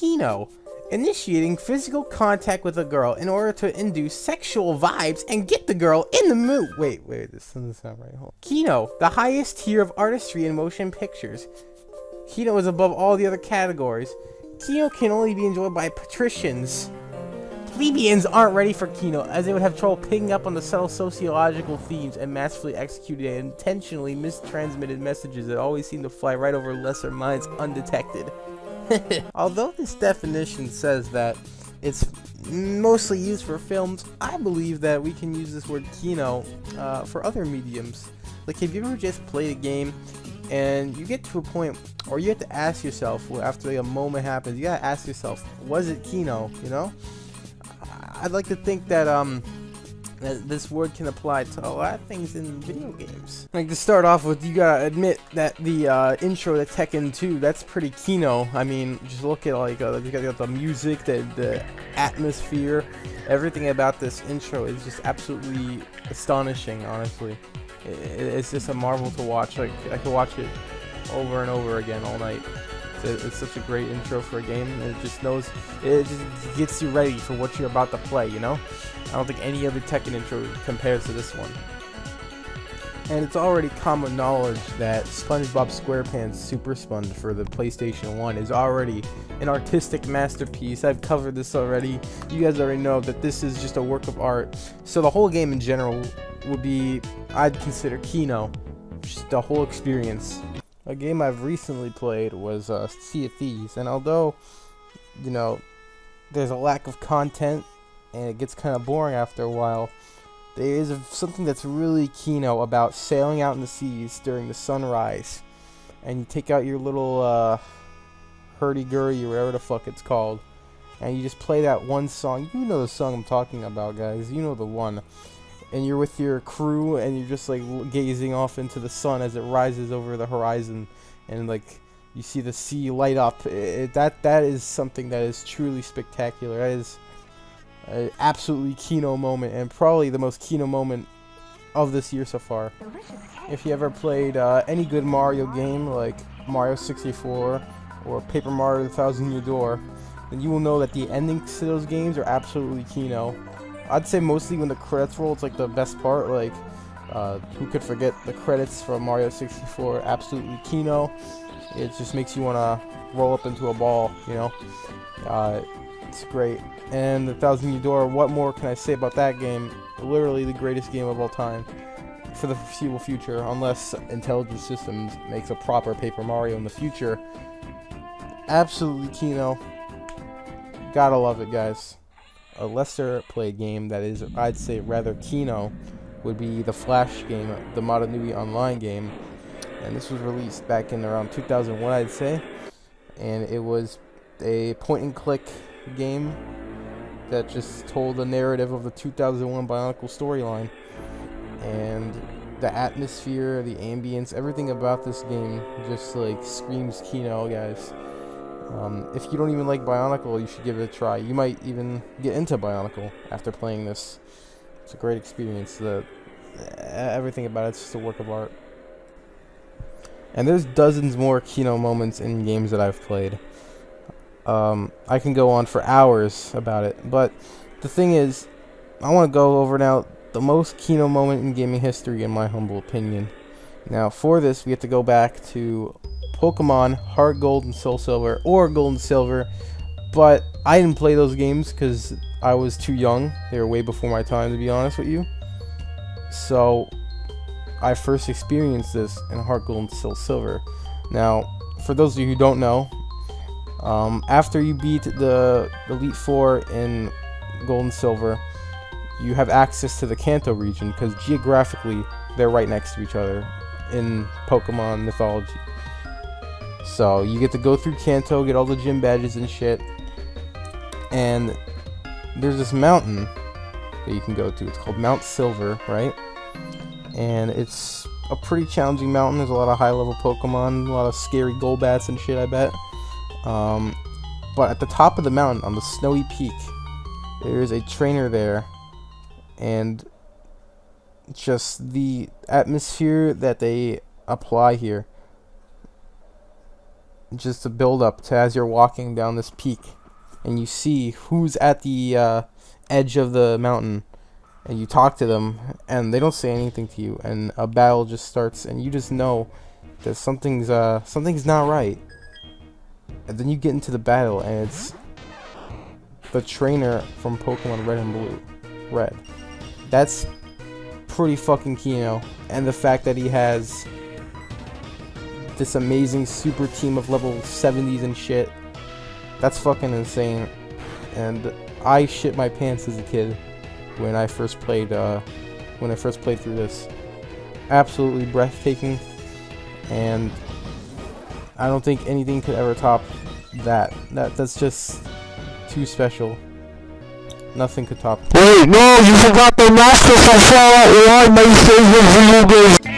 Kino, initiating physical contact with a girl in order to induce sexual vibes and get the girl in the mood. Wait, this doesn't sound right. Hold on. Kino, the highest tier of artistry in motion pictures. Kino is above all the other categories. Kino can only be enjoyed by patricians. Plebeians aren't ready for Kino, as they would have trouble picking up on the subtle sociological themes and masterfully executed and intentionally mistransmitted messages that always seem to fly right over lesser minds undetected. Although this definition says that it's mostly used for films, I believe that we can use this word Kino for other mediums. Like, have you ever just played a game and you get to a point, or you have to ask yourself, well, after like a moment happens, you gotta ask yourself, was it Kino, you know? I'd like to think that that this word can apply to a lot of things in video games. Like, to start off with, you gotta admit that the intro to Tekken 2, that's pretty Kino. I mean, just look at like you got the music, the atmosphere, everything about this intro is just absolutely astonishing. Honestly, it's just a marvel to watch. Like, I could watch it over and over again all night. It's such a great intro for a game, and it just gets you ready for what you're about to play, you know? I don't think any other Tekken intro compares to this one. And it's already common knowledge that SpongeBob SquarePants Super Sponge for the PlayStation 1 is already an artistic masterpiece. I've covered this already. You guys already know that this is just a work of art. So the whole game in general would be, I'd consider Kino, just the whole experience. A game I've recently played was Sea of Thieves, and although, you know, there's a lack of content and it gets kind of boring after a while, there is something that's really Kino about sailing out in the seas during the sunrise, and you take out your little hurdy-gurdy or whatever the fuck it's called, and you just play that one song. You know the song I'm talking about, guys. You know the one. And you're with your crew, and you're just like gazing off into the sun as it rises over the horizon, and like you see the sea light up. That is something that is truly spectacular. That is an absolutely Kino moment, and probably the most Kino moment of this year so far. If you ever played any good Mario game like Mario 64 or Paper Mario: The Thousand Year Door, then you will know that the endings to those games are absolutely Kino. I'd say mostly when the credits roll, it's like the best part. Like, who could forget the credits from Mario 64? Absolutely Kino. It just makes you want to roll up into a ball, you know? It's great. And The Thousand Year Door, what more can I say about that game? Literally the greatest game of all time for the foreseeable future, unless Intelligent Systems makes a proper Paper Mario in the future. Absolutely Kino. Gotta love it, guys. A lesser played game that is, I'd say, rather Kino would be the Flash game, the Madanui Online game, and this was released back in around 2001, I'd say, and it was a point-and-click game that just told the narrative of the 2001 Bionicle storyline, and the atmosphere, the ambience, everything about this game just like screams Kino, guys. If you don't even like Bionicle, you should give it a try. You might even get into Bionicle after playing this. It's a great experience. Everything about it's just a work of art. And there's dozens more Kino moments in games that I've played. I can go on for hours about it, but the thing is, I want to go over now the most Kino moment in gaming history, in my humble opinion. Now, for this, we have to go back to Pokemon Heart Gold and Soul Silver, or Gold and Silver, but I didn't play those games because I was too young. They were way before my time, to be honest with you. So I first experienced this in Heart Gold and Soul Silver. Now, for those of you who don't know, after you beat the Elite Four in Gold and Silver, you have access to the Kanto region, because geographically they're right next to each other in Pokemon mythology. So you get to go through Kanto, get all the gym badges and shit, and there's this mountain that you can go to. It's called Mount Silver, right? And it's a pretty challenging mountain. There's a lot of high-level Pokemon, a lot of scary Golbats and shit, I bet. But at the top of the mountain, on the snowy peak, there is a trainer there, and just the atmosphere that they apply here just a build up to as you're walking down this peak, and you see who's at the edge of the mountain, and you talk to them, and they don't say anything to you, and a battle just starts, and you just know that something's not right. And then you get into the battle, and it's the trainer from Pokemon Red and Blue. Red. That's pretty fucking Kino, and the fact that he has this amazing super team of level 70s and shit, that's fucking insane. And I shit my pants as a kid when I first played through this. Absolutely breathtaking, and I don't think anything could ever top that. That's just too special. Nothing could top. Wait, no, you forgot the Master from Fallout 1, my favorite video game.